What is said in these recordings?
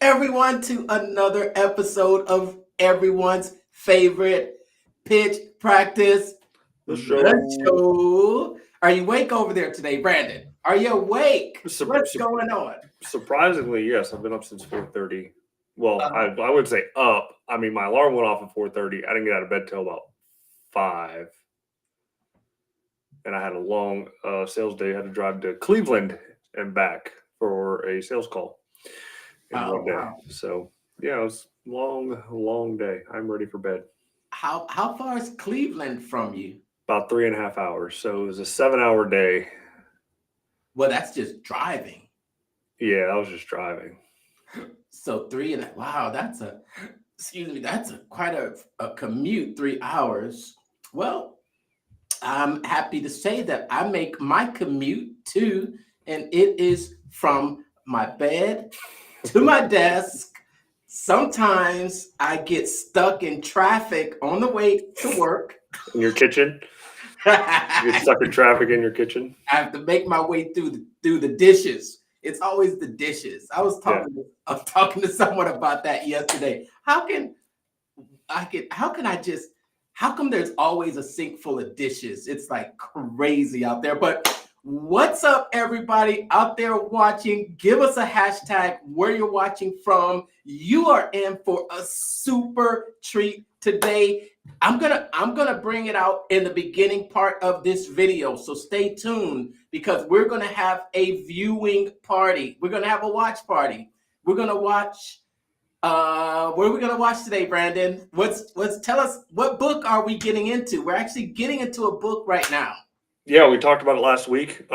everyone to another episode of everyone's favorite pitch practice, The the show. show. Are you awake over there today, Brandon? Are you awake? Su- What's su- going on? surprisingly, yes, I've been up since 4:30. Well, Uh, I would say up. I mean, my alarm went off at 4:30. I didn't get out of bed till about 5, and I had a long sales day. I had to drive to Cleveland and back for a sales call in oh one day. wow. So yeah, it was a long day. I'm ready for bed. How far is Cleveland from you? About 3.5 hours. So it was a 7-hour day. Well, that's just driving. Yeah, I was just driving. So wow, that's quite a commute, 3 hours. Well, I'm happy to say that I make my commute too, and it is from my bed to my desk. Sometimes I get stuck in traffic on the way to work. In your kitchen, you get I stuck in traffic in your kitchen. have to make my way through the dishes. It's always the dishes. Yeah. I was talking to someone about that yesterday. How can I just how come there's always a sink full of dishes? It's like crazy out there. But what's up, everybody out there watching? Give us a hashtag where you're watching from. You are in for a super treat today. I'm gonna bring it out in the beginning part of this video. So stay tuned because we're gonna have a viewing party. We're gonna have a watch party. We're gonna watch what are we gonna watch today, Brandon? What's tell us what book are we getting into? We're actually getting into a book right now. Yeah, we talked about it last week.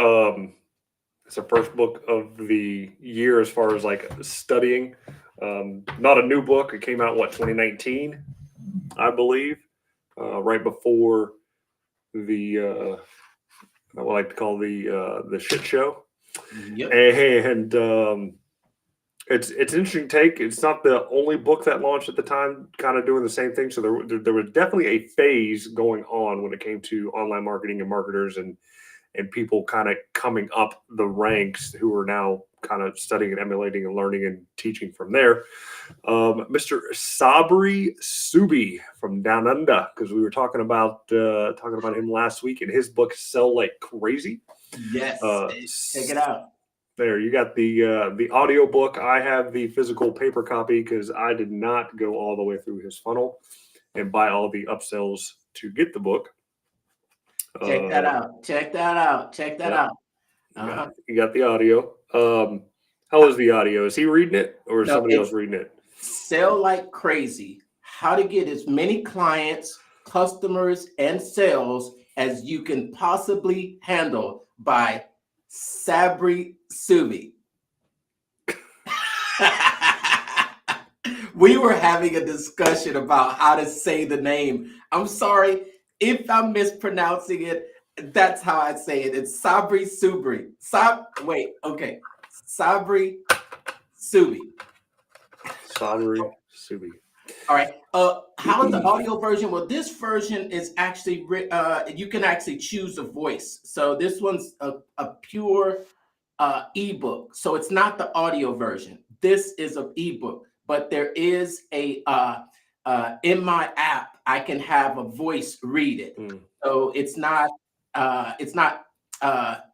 It's the first book of the year as far as like studying. Not a new book. It came out 2019, I believe, right before the I would like to call the shit show. Yep. And it's an interesting take. It's not the only book that launched at the time, kind of doing the same thing. So there was definitely a phase going on when it came to online marketing and marketers and people kind of coming up the ranks who are now kind of studying and emulating and learning and teaching from there. Mr. Sabri Suby from Down Under, because we were talking about him last week, and his book Sell Like Crazy. Yes. Uh, Check it out. there, you got the audio book. I have the physical paper copy because I did not go all the way through his funnel and buy all the upsells to get the book. Check that Uh, out. Check that out. Check that yeah, out. you Uh-huh. got the audio. How is the audio? Is he reading it or is No, somebody else it's reading it? Sell Like Crazy. How to get as many clients, customers, and sales as you can possibly handle by Sabri Suby. We were having a discussion about how to say the name. I'm sorry if I'm mispronouncing it. That's how I say it. It's Sabri Subry. Okay. Sabri Suby. Sabri Suby. All right. How is the audio version? Well, this version is actually you can actually choose a voice. So this one's a pure ebook. So it's not the audio version. This is an ebook, but there is in my app I can have a voice read it. Mm, So it's not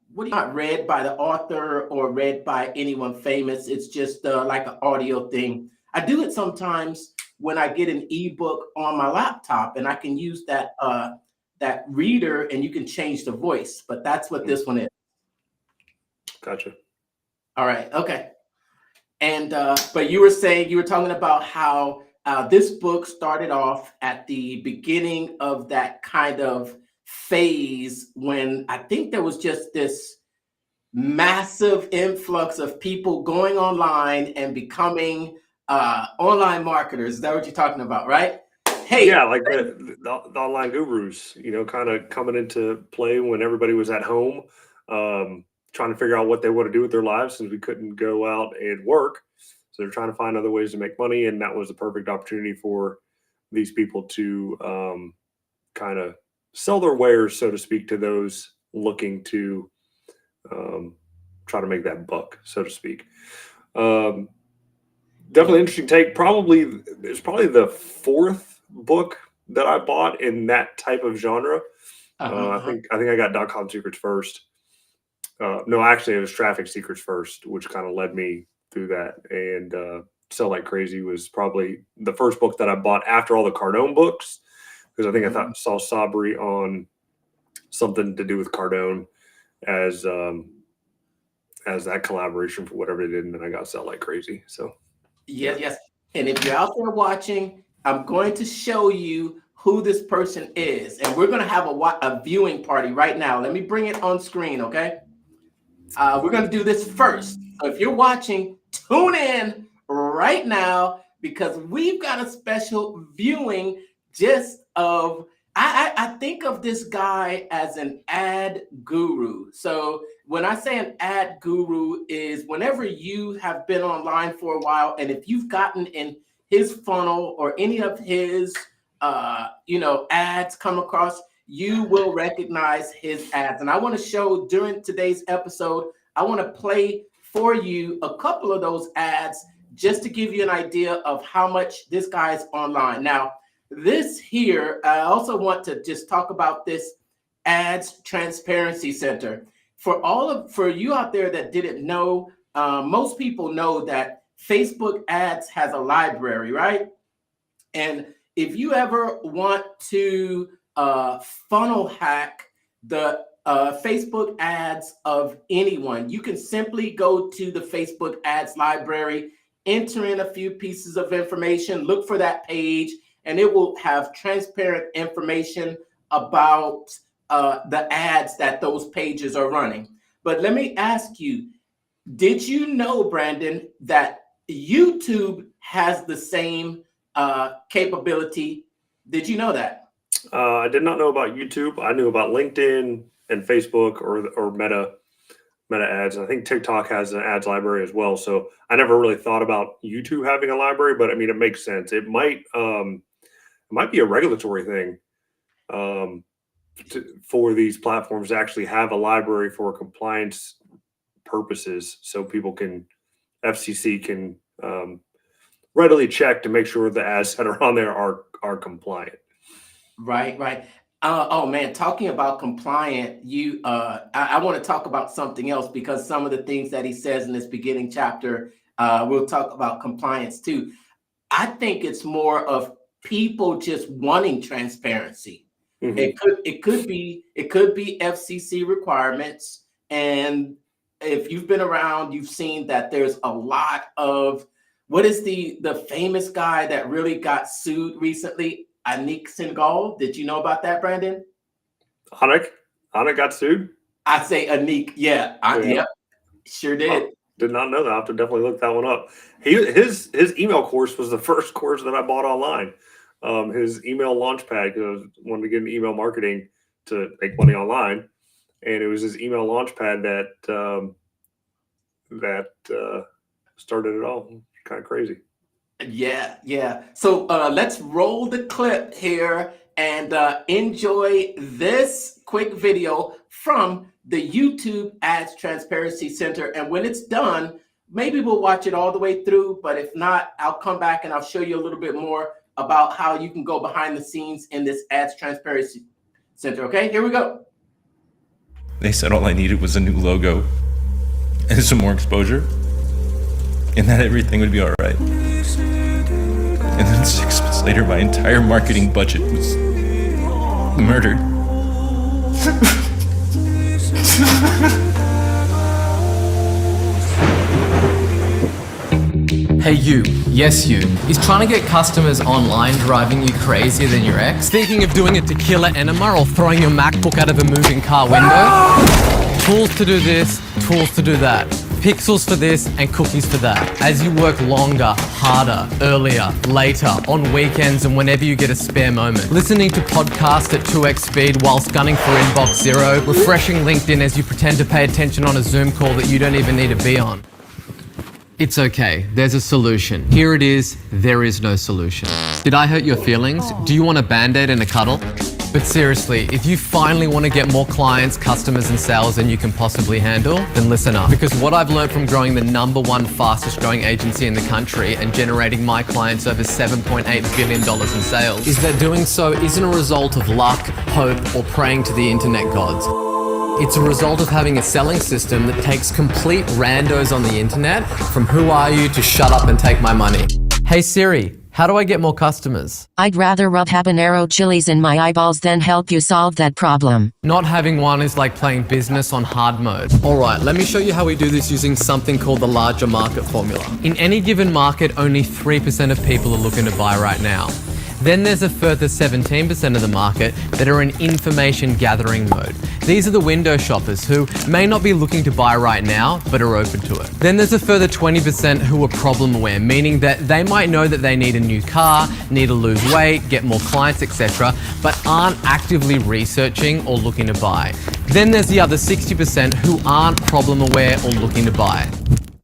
not read by the author or read by anyone famous. It's just like an audio thing. I do it sometimes when I get an ebook on my laptop, and I can use that reader, and you can change the voice. But that's what mm, this one is. gotcha. All right. Okay. And but you were saying you were talking about how this book started off at the beginning of that kind of phase when I think there was just this massive influx of people going online and becoming online marketers. Is that what you're talking about, right? Hey, Yeah, like the online gurus, kind of coming into play when everybody was at home, trying to figure out what they want to do with their lives since we couldn't go out and work. So they're trying to find other ways to make money, and that was the perfect opportunity for these people to kind of sell their wares, so to speak, to those looking to um, try to make that buck, so to speak. Um, definitely interesting take. It's probably the fourth book that I bought in that type of genre. I think I got .com Secrets first. No, actually, it was Traffic Secrets first, which kind of led me through that. And Sell Like Crazy was probably the first book that I bought after all the Cardone books, because I think I saw Sabri on something to do with Cardone as that collaboration for whatever they did, and then I got Sell Like Crazy. So yes. And if you're out there watching, I'm going to show you who this person is, and we're going to have a viewing party right now. Let me bring it on screen, okay? We're going to do this first. So if you're watching, tune in right now, because we've got a special viewing just of, I think of this guy as an ad guru. So when I say an ad guru is whenever you have been online for a while, and if you've gotten in his funnel or any of his ads come across, you will recognize his ads. And I want to show during today's episode, I want to play for you a couple of those ads just to give you an idea of how much this guy is online. Now, this here, I also want to just talk about this Ads Transparency Center. For you out there that didn't know, most people know that Facebook ads has a library, right? And if you ever want to funnel hack the Facebook ads of anyone, you can simply go to the Facebook ads library, enter in a few pieces of information, look for that page, and it will have transparent information about the ads that those pages are running. But let me ask you, did you know, Brandon, that YouTube has the same capability? Did you know that? I did not know about YouTube. I knew about LinkedIn and Facebook or Meta ads. I think TikTok has an ads library as well. So I never really thought about YouTube having a library, but I mean, it makes sense. It might be a regulatory thing for these platforms to actually have a library for compliance purposes, so FCC can readily check to make sure the ads that are on there are compliant. Right. Oh man, talking about compliant, I want to talk about something else, because some of the things that he says in this beginning chapter, we'll talk about compliance too. I think it's more of people just wanting transparency. Mm-hmm. It could be FCC requirements, and if you've been around, you've seen that there's a lot of, what is the famous guy that really got sued recently? Anik Singhal. Did you know about that, Brandon? Anik got sued? I say Anik. Yeah. Yep. Sure did. Did not know that. I'll have to definitely look that one up. His email course was the first course that I bought online. His email launchpad, because I wanted to get into email marketing to make money online. And it was his email launchpad that started it all. Kind of crazy. Yeah. So let's roll the clip here and enjoy this quick video from the YouTube Ads Transparency Center. And when it's done, maybe we'll watch it all the way through. But if not, I'll come back and I'll show you a little bit more about how you can go behind the scenes in this Ads Transparency Center. Okay, here we go. They said all I needed was a new logo and some more exposure, and that everything would be all right. And then 6 months later, my entire marketing budget was murdered. Hey you, yes you, is trying to get customers online driving you crazier than your ex? Thinking of doing it to kill an enema or throwing your MacBook out of a moving car window? Tools to do this, tools to do that. Pixels for this and cookies for that. As you work longer, harder, earlier, later, on weekends and whenever you get a spare moment. Listening to podcasts at 2x speed whilst gunning for inbox 0. Refreshing LinkedIn as you pretend to pay attention on a Zoom call that you don't even need to be on. It's okay, there's a solution. Here it is, there is no solution. Did I hurt your feelings? Do you want a Band-Aid and a cuddle? But seriously, if you finally want to get more clients, customers, and sales than you can possibly handle, then listen up. Because what I've learned from growing the #1 fastest growing agency in the country and generating my clients over $7.8 billion in sales is that doing so isn't a result of luck, hope, or praying to the internet gods. It's a result of having a selling system that takes complete randos on the internet from who are you to shut up and take my money. Hey Siri, how do I get more customers? I'd rather rub habanero chilies in my eyeballs than help you solve that problem. Not having one is like playing business on hard mode. Alright, let me show you how we do this using something called the larger market formula. In any given market, only 3% of people are looking to buy right now. Then there's a further 17% of the market that are in information gathering mode. These are the window shoppers who may not be looking to buy right now, but are open to it. Then there's a further 20% who are problem aware, meaning that they might know that they need a new car, need to lose weight, get more clients, etc., but aren't actively researching or looking to buy. Then there's the other 60% who aren't problem aware or looking to buy.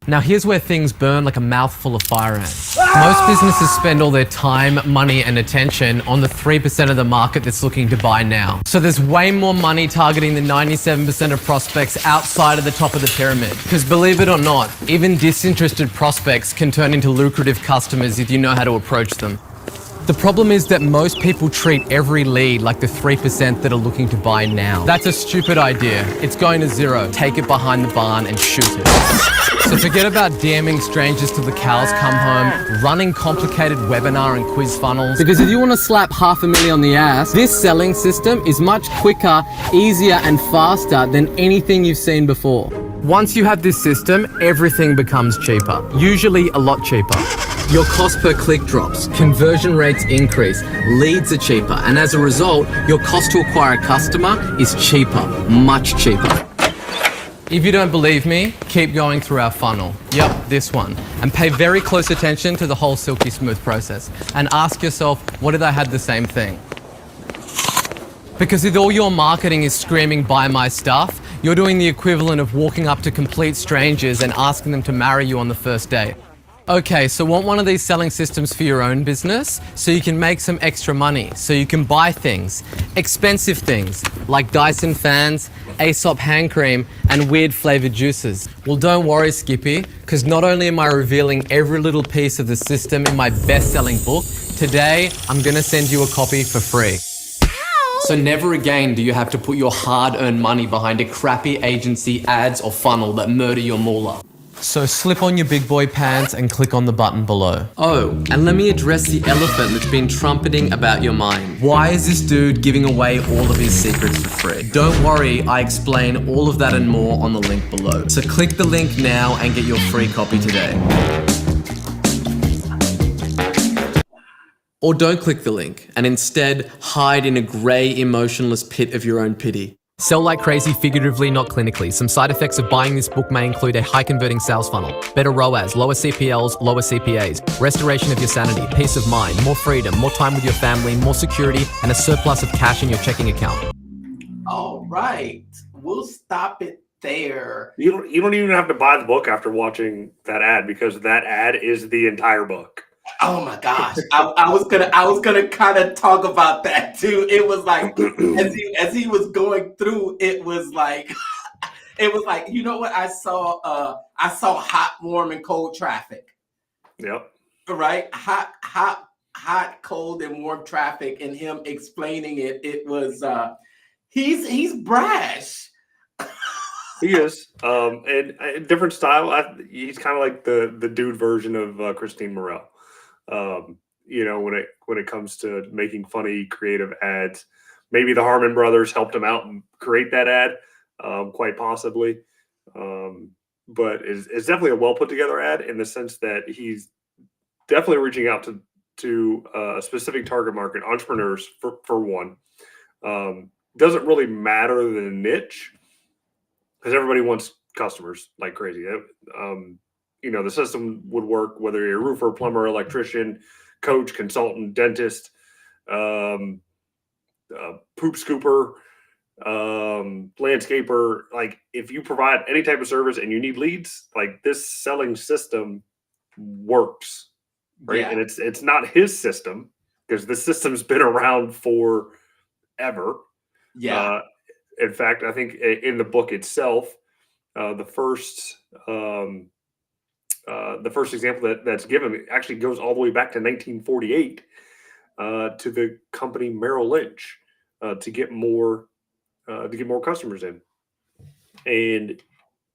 Now here's where things burn like a mouthful of fire ants. Most businesses spend all their time, money, and attention on the 3% of the market that's looking to buy now. So there's way more money targeting the 97% of prospects outside of the top of the pyramid. Because believe it or not, even disinterested prospects can turn into lucrative customers if you know how to approach them. The problem is that most people treat every lead like the 3% that are looking to buy now. That's a stupid idea. It's going to zero. Take it behind the barn and shoot it. So forget about DMing strangers till the cows come home, running complicated webinar and quiz funnels. Because if you want to slap $500,000 on the ass, this selling system is much quicker, easier, and faster than anything you've seen before. Once you have this system, everything becomes cheaper. Usually a lot cheaper. Your cost per click drops, conversion rates increase, leads are cheaper, and as a result, your cost to acquire a customer is cheaper, much cheaper. If you don't believe me, keep going through our funnel. Yep, this one. And pay very close attention to the whole silky smooth process. And ask yourself, what if I had the same thing? Because if all your marketing is screaming, buy my stuff, you're doing the equivalent of walking up to complete strangers and asking them to marry you on the first date. Okay, so want one of these selling systems for your own business so you can make some extra money, so you can buy things, expensive things, like Dyson fans, Aesop hand cream, and weird flavored juices. Well, don't worry, Skippy, because not only am I revealing every little piece of the system in my best-selling book, today I'm gonna send you a copy for free. So never again do you have to put your hard-earned money behind a crappy agency, ads, or funnel that murder your moolah. So slip on your big boy pants and click on the button below. Oh, and let me address the elephant that's been trumpeting about your mind. Why is this dude giving away all of his secrets for free? Don't worry, I explain all of that and more on the link below. So click the link now and get your free copy today. Or don't click the link and instead hide in a grey, emotionless pit of your own pity. Sell like crazy figuratively, not clinically. Some side effects of buying this book may include a high converting sales funnel, better ROAS, lower CPLs, lower CPAs, restoration of your sanity, peace of mind, more freedom, more time with your family, more security, and a surplus of cash in your checking account. All right, we'll stop it there. You don't even have to buy the book after watching that ad, because that ad is the entire book. Oh my gosh, I was gonna kind of talk about that too. It was like as he was going through, it was like you know what I saw hot, warm, and cold traffic. Yep. Right, hot, cold, and warm traffic, and him explaining it. It was he's brash. He is, and a different style. He's kind of like the dude version of Christine Morel. You know, when it comes to making funny, creative ads, maybe the Harmon brothers helped him out and create that ad, quite possibly. But it's definitely a well put together ad in the sense that he's definitely reaching out to a specific target market, entrepreneurs for one. Doesn't really matter the niche, because everybody wants customers like crazy. You know, the system would work whether you're a roofer, plumber, electrician, coach, consultant, dentist, poop scooper, landscaper. Like, if you provide any type of service and you need leads, like, this selling system works, right? Yeah. And it's not his system, because the system's been around for ever. Yeah. In fact, I think in the book itself, the first example that's given actually goes all the way back to 1948 to the company Merrill Lynch to get more customers in. And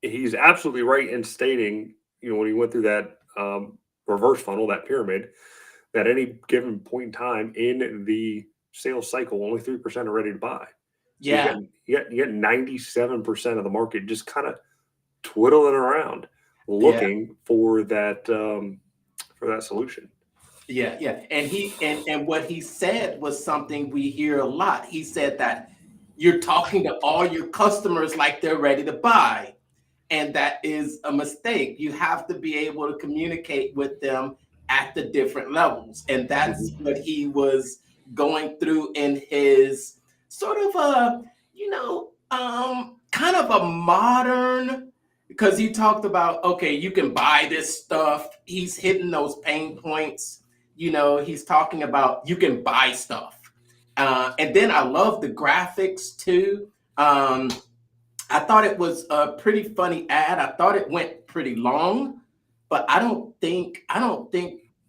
he's absolutely right in stating, when he went through that reverse funnel, that pyramid, that any given point in time in the sales cycle, only 3% are ready to buy. So Yeah. you get 97% of the market just kind of twiddling around, looking for that solution. Yeah, yeah. And what he said was something we hear a lot. He said that you're talking to all your customers like they're ready to buy. And that is a mistake. You have to be able to communicate with them at the different levels. And that's what he was going through in his sort of kind of a modern, because he talked about, okay, you can buy this stuff. He's hitting those pain points. He's talking about you can buy stuff. And then I love the graphics too. I thought it was a pretty funny ad. I thought it went pretty long, but I don't think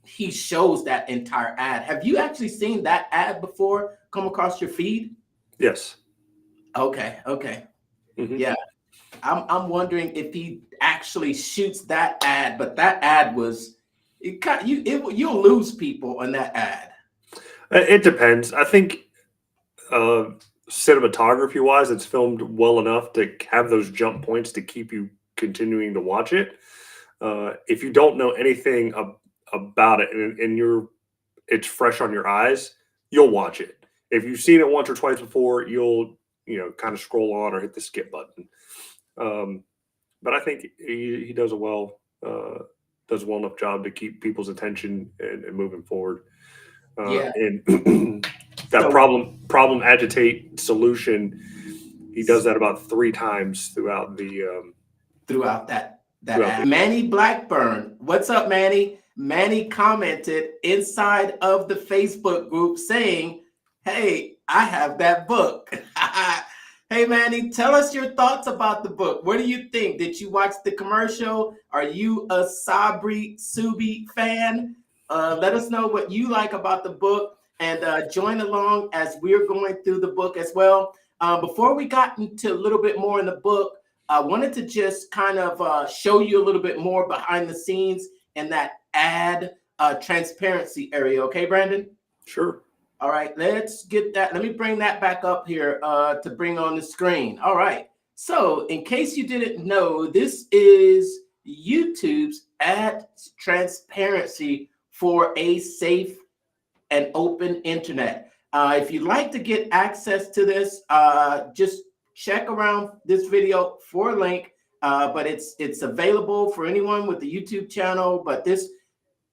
he shows that entire ad. Have you actually seen that ad before come across your feed? Yes. Okay. Yeah. I'm wondering if he actually shoots that ad, but that ad was you'll lose people on that ad. It depends. I think cinematography wise, it's filmed well enough to have those jump points to keep you continuing to watch it. If you don't know anything about it and it's fresh on your eyes, you'll watch it. If you've seen it once or twice before, you'll kind of scroll on or hit the skip button. But I think he does a well enough job to keep people's attention and moving forward. And that problem agitate solution, he does that about 3 times throughout that ad. Manny Blackburn, what's up, Manny? Manny commented inside of the Facebook group saying, "Hey, I have that book." Hey, Manny, tell us your thoughts about the book. What do you think? Did you watch the commercial? Are you a Sabri Suby fan? Let us know what you like about the book, and join along as we're going through the book as well. Before we got into a little bit more in the book, I wanted to just kind of show you a little bit more behind the scenes in that ad transparency area. Okay, Brandon? Sure. All right, let's get that. Let me bring that back up here to bring on the screen. All right. So in case you didn't know, this is YouTube's ad transparency for a safe and open internet. If you'd like to get access to this, just check around this video for a link. But it's available for anyone with the YouTube channel. But this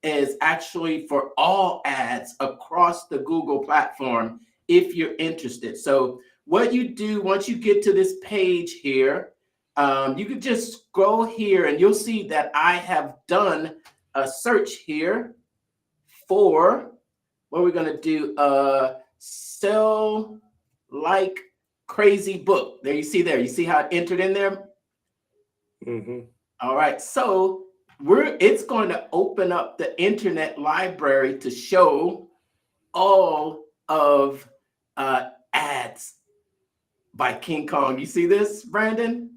is actually for all ads across the Google platform if you're interested. So what you do once you get to this page here, you can just scroll here and you'll see that I have done a search here for what we're going to do, sell like crazy book. There, you see how it entered in there? All right, so it's going to open up the internet library to show all of ads by King Kong. You see this, Brandon?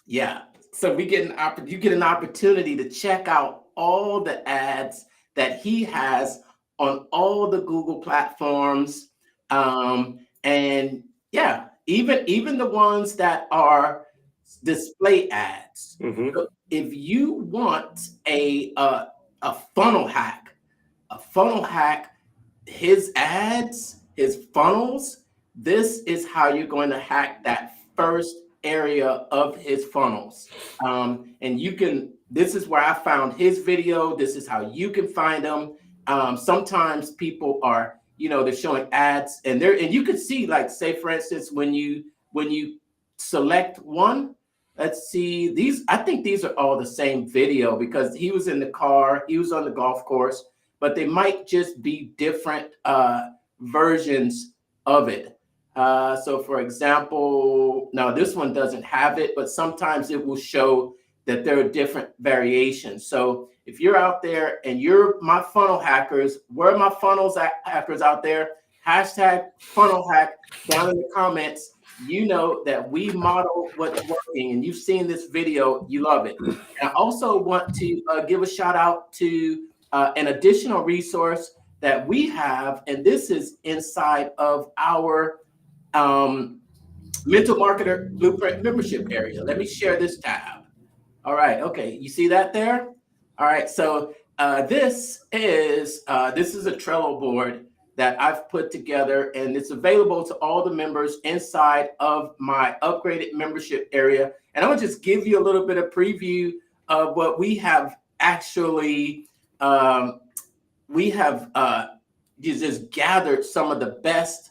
Yeah. So you get an opportunity to check out all the ads that he has on all the Google platforms, and yeah, even the ones that are display ads. So if you want a funnel hack, his ads, his funnels, this is how you're going to hack that first area of his funnels. And this is where I found his video. This is how you can find them. Sometimes people are, they're showing ads and you can see, like, say for instance, when you select one, let's see, I think these are all the same video because he was in the car, he was on the golf course. but they might just be different versions of it. So for example, now this one doesn't have it, but sometimes it will show that there are different variations. So if you're out there and you're my funnel hackers, where are my funnels hackers out there? Hashtag funnel hack down in the comments. You know that we model what's working, and you've seen this video, you love it. And I also want to give a shout out to an additional resource that we have, and this is inside of our Mental Marketer Blueprint membership area. Let me share this tab. All right, okay, you see that there? All right, so this is a Trello board that I've put together, and it's available to all the members inside of my upgraded membership area. And I'm gonna just give you a little bit of preview of what we have actually, just gathered some of the best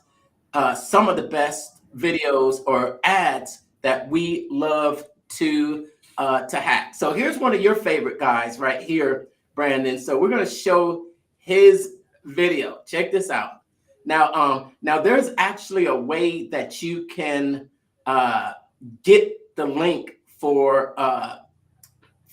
videos or ads that we love to hack. So here's one of your favorite guys right here, Brandon. So we're gonna show his video. Check this out. Now there's actually a way that you can get the link for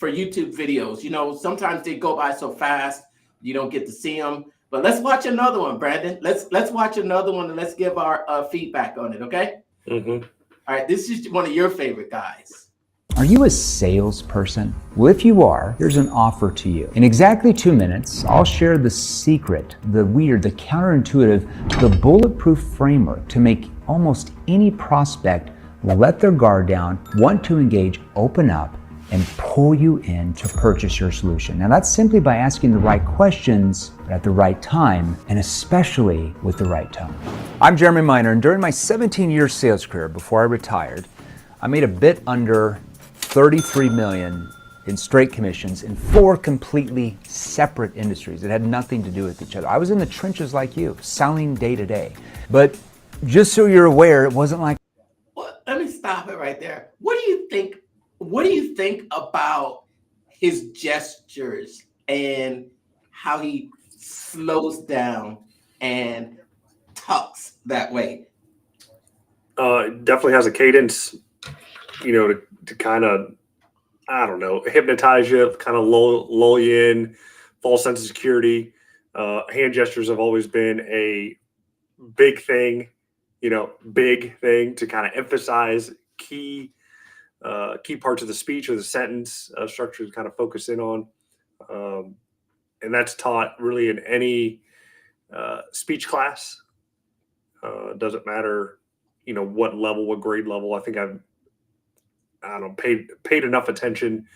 YouTube videos. You know, sometimes they go by so fast you don't get to see them. But let's watch another one, Brandon. Let's watch another one, and let's give our feedback on it. Okay. Mm-hmm. All right. This is one of your favorite guys. Are you a salesperson? Well, if you are, here's an offer to you. In exactly 2 minutes, I'll share the secret, the weird, the counterintuitive, the bulletproof framework to make almost any prospect let their guard down, want to engage, open up, and pull you in to purchase your solution. Now that's simply by asking the right questions at the right time, and especially with the right tone. I'm Jeremy Miner, and during my 17-year sales career before I retired, I made a bit under 33 million in straight commissions in 4 completely separate industries that had nothing to do with each other. I was in the trenches like you, selling day to day. But just so you're aware, it wasn't like... Well, let me stop it right there. What do you think about his gestures and how he slows down and talks that way? Definitely has a cadence, you know, to kind of, I don't know, hypnotize you, kind of lull you in, false sense of security. Hand gestures have always been a big thing to kind of emphasize key parts of the speech or the sentence structure to kind of focus in on. And that's taught really in any speech class. Doesn't matter, you know, what level, what grade level. I think I don't know, paid enough attention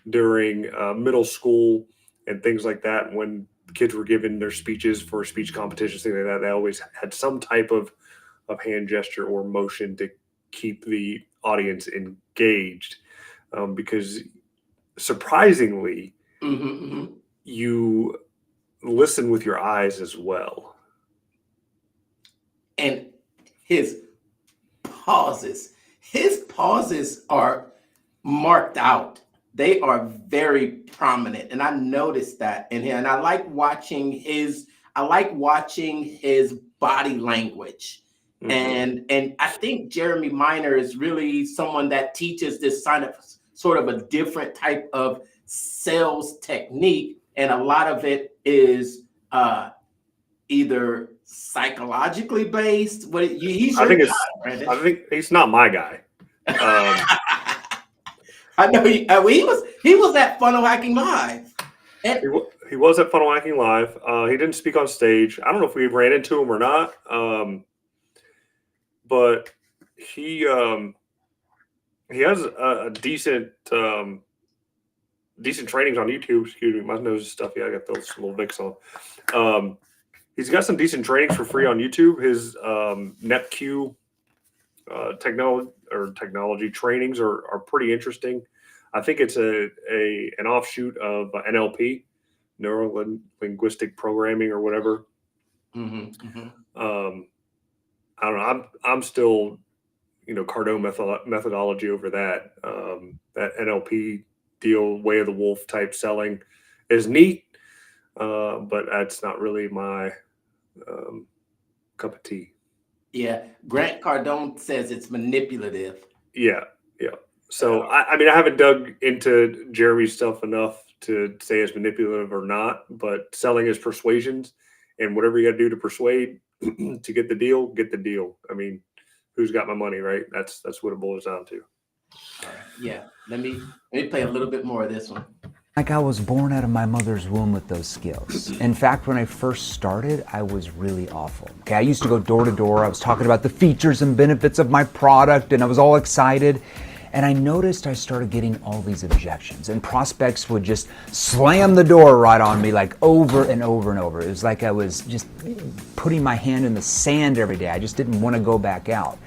during middle school and things like that. When kids were given their speeches for speech competitions, things like that, they always had some type of hand gesture or motion to keep the audience engaged, because surprisingly, you listen with your eyes as well. And his pauses are marked out. They are very prominent, and I noticed that in him. And I like watching his body language. And I think Jeremy Miner is really someone that teaches this sort of a different type of sales technique, and a lot of it is either psychologically based. I think he's not my guy. I know he was at Funnel Hacking Live. He was at Funnel Hacking Live. He didn't speak on stage. I don't know if we ran into him or not. But he has a decent trainings on YouTube. Excuse me, my nose is stuffy. I got those little Vicks on. He's got some decent trainings for free on YouTube. His NetQ technology trainings are pretty interesting. I think it's an offshoot of NLP, neuro linguistic programming or whatever. I don't know. I'm still, you know, Cardone methodology over that. That NLP deal, way of the wolf type selling is neat. but that's not really my cup of tea. Yeah, Grant Cardone says it's manipulative. Yeah. So I mean, I haven't dug into Jeremy's stuff enough to say it's manipulative or not, but selling is persuasions, and whatever you got to do to persuade to get the deal, get the deal. I mean, who's got my money, right? That's what it boils down to. All right. Yeah. Let me play a little bit more of this one. Like I was born out of my mother's womb with those skills. In fact, when I first started, I was really awful. Okay, I used to go door to door. I was talking about the features and benefits of my product, and I was all excited. And I noticed I started getting all these objections, and prospects would just slam the door right on me, like over and over and over. It was like I was just putting my hand in the sand every day. I just didn't want to go back out.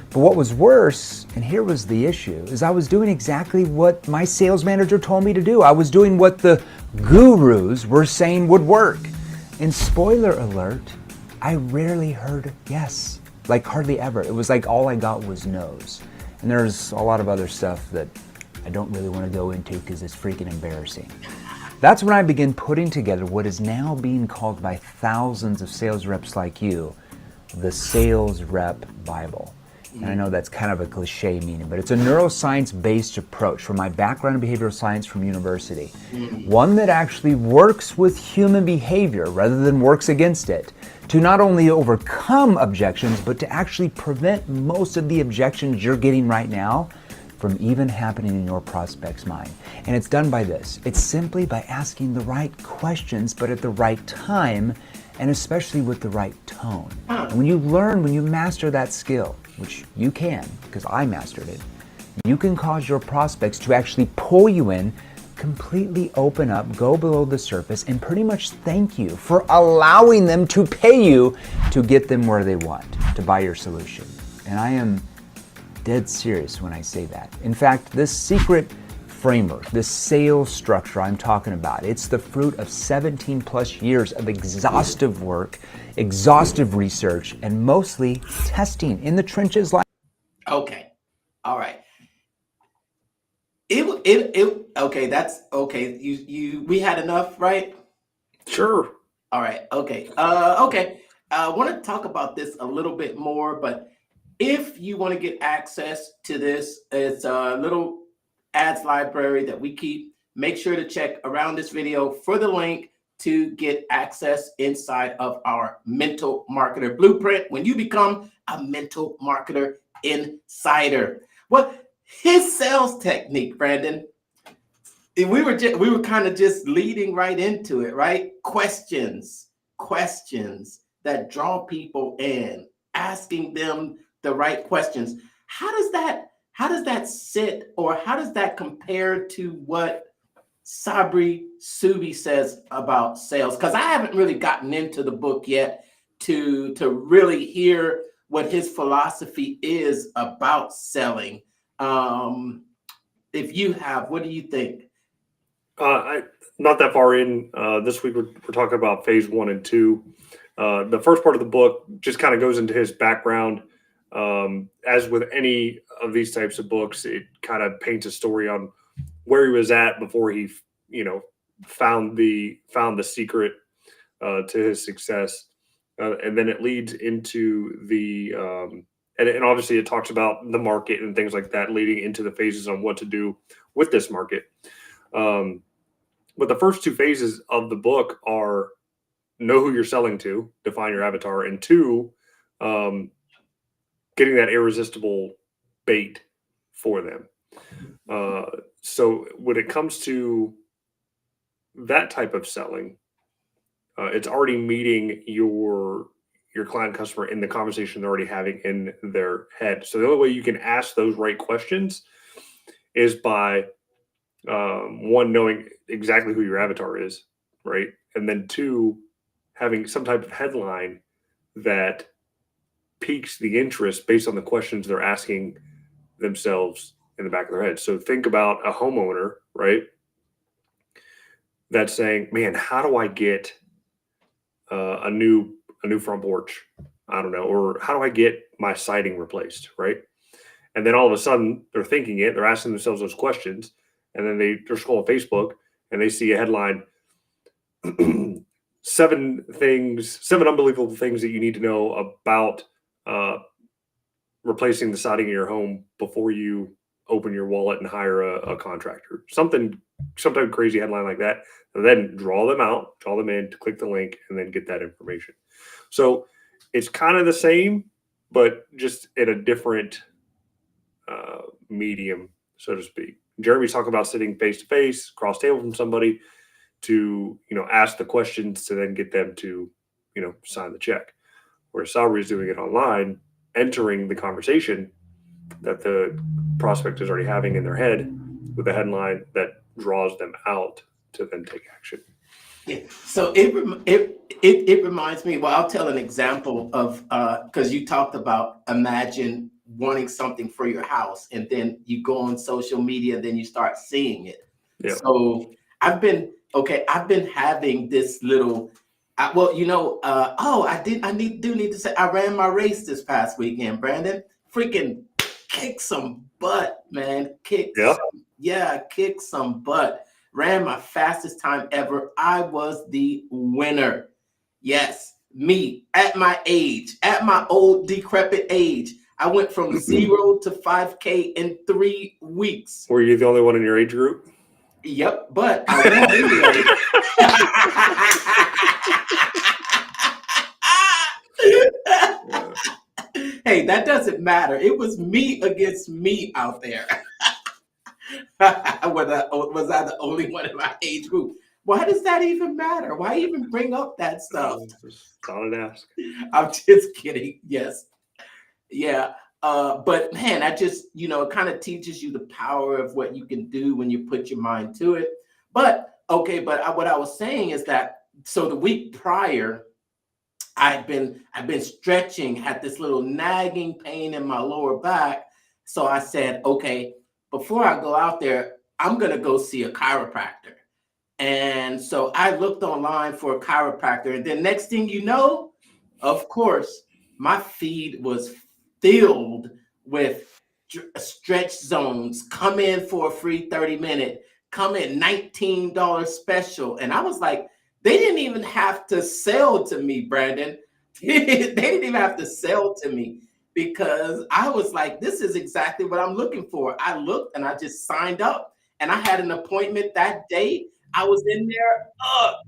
But what was worse, and here was the issue, is I was doing exactly what my sales manager told me to do. I was doing what the gurus were saying would work. And spoiler alert, I rarely heard yes, like hardly ever. It was like all I got was no's. And there's a lot of other stuff that I don't really want to go into because it's freaking embarrassing. That's when I began putting together what is now being called by thousands of sales reps like you, the Sales Rep Bible. And I know that's kind of a cliche meaning, but it's a neuroscience-based approach from my background in behavioral science from university. One that actually works with human behavior rather than works against it, to not only overcome objections, but to actually prevent most of the objections you're getting right now from even happening in your prospect's mind. And it's done by this. It's simply by asking the right questions, but at the right time, and especially with the right tone. And when you master that skill, which you can, because I mastered it, you can cause your prospects to actually pull you in, completely open up, go below the surface, and pretty much thank you for allowing them to pay you to get them where they want, to buy your solution. And I am dead serious when I say that. In fact, this secret framework, this sales structure I'm talking about, it's the fruit of 17 plus years of exhaustive work, exhaustive research, and mostly testing in the trenches. Like Okay. All right. Okay, that's okay. We had enough, right? Sure. All right. Okay. Okay. I want to talk about this a little bit more, but if you want to get access to this, it's a little ads library that we keep. Make sure to check around this video for the link to get access inside of our mental marketer blueprint when you become a mental marketer insider. Well, his sales technique, Brandon, we were kind of just leading right into it, right? Questions that draw people in, asking them the right questions. How does that sit, or how does that compare to what Sabri Suby says about sales? Because I haven't really gotten into the book yet to really hear what his philosophy is about selling. If you have, what do you think? Not that far in. This week we're talking about phase 1 and 2. The first part of the book just kind of goes into his background. As with any of these types of books, it kind of paints a story on where he was at before he, found the secret to his success, and then it leads into the and obviously it talks about the market and things like that, leading into the phases on what to do with this market. But the first 2 phases of the book are know who you're selling to, define your avatar, and 2, getting that irresistible bait for them. So when it comes to that type of selling, it's already meeting your client customer in the conversation they're already having in their head. So the only way you can ask those right questions is by 1, knowing exactly who your avatar is, right? And then 2, having some type of headline that piques the interest based on the questions they're asking themselves in the back of their head. So think about a homeowner, right? That's saying, man, how do I get a new front porch? I don't know. Or how do I get my siding replaced, right? And then all of a sudden they're thinking it, they're asking themselves those questions. And then they're scrolling Facebook and they see a headline, seven unbelievable things that you need to know about replacing the siding in your home before you open your wallet and hire a contractor. Some crazy headline like that. And then draw them in to click the link and then get that information. So it's kind of the same, but just in a different medium, so to speak. Jeremy's talking about sitting face to face, cross table from somebody to, ask the questions to then get them to, sign the check. Whereas Sabri is doing it online, entering the conversation that the prospect is already having in their head with a headline that draws them out to then take action. Yeah. So it reminds me. Well, I'll tell an example of because you talked about imagine wanting something for your house, and then you go on social media, and then you start seeing it. Yeah. So I've been having this little. I need to say I ran my race this past weekend, Brandon. Freaking kick some butt, man. Kick some butt. Ran my fastest time ever. I was the winner. Yes, me at my age, at my old decrepit age. I went from 0 to 5K in 3 weeks. Were you the only one in your age group? Yep, but I won anyway. Hey, that doesn't matter. It was me against me out there. Was I the only one in my age group? Why does that even matter? Why even bring up that stuff? Thought I'd ask. I'm just kidding. Yes. Yeah. But man, that just, it kind of teaches you the power of what you can do when you put your mind to it. But what I was saying is that, so the week prior, I've been stretching, had this little nagging pain in my lower back. So I said, okay, before I go out there, I'm going to go see a chiropractor. And so I looked online for a chiropractor. And then next thing you know, of course, my feed was filled with stretch zones. Come in for a free 30-minute, come in $19 special. And I was like, they didn't even have to sell to me, Brandon. They didn't even have to sell to me, because I was like, this is exactly what I'm looking for. I looked and I just signed up, and I had an appointment that day. I was in there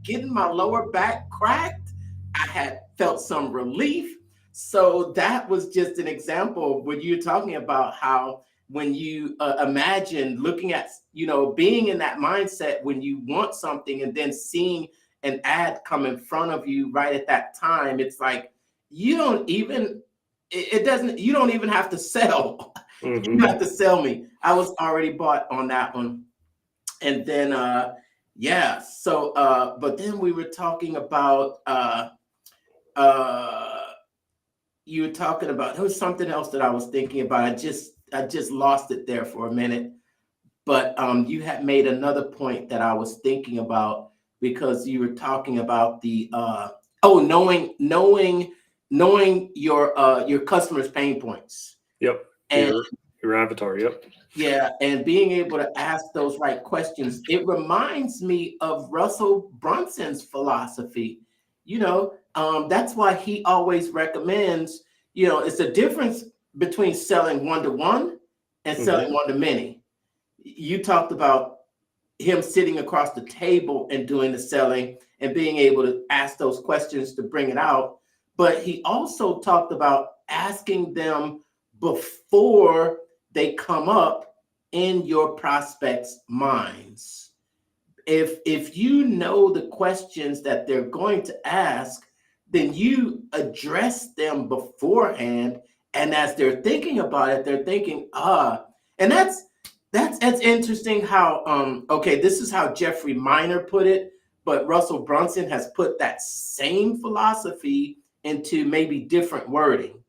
getting my lower back cracked. I had felt some relief. So that was just an example of what you're talking about, how when you imagine looking at, being in that mindset when you want something and then seeing an ad come in front of you right at that time, it's like you don't even have to sell. Mm-hmm. You don't have to sell me. I was already bought on that one. And then but then we were talking about you were talking about, there was something else that I was thinking about. I just lost it there for a minute. But you had made another point that I was thinking about, because you were talking about the knowing your customers' pain points. Yep. And your avatar. Yep. Yeah, and being able to ask those right questions. It reminds me of Russell Brunson's philosophy. That's why he always recommends, it's a difference between selling one-to-one and selling one-to-many. You talked about him sitting across the table and doing the selling and being able to ask those questions to bring it out. But he also talked about asking them before they come up in your prospects' minds. If you know the questions that they're going to ask, then you address them beforehand. And as they're thinking about it, they're thinking, and that's interesting how, this is how Jeffrey Miner put it, but Russell Brunson has put that same philosophy into maybe different wording.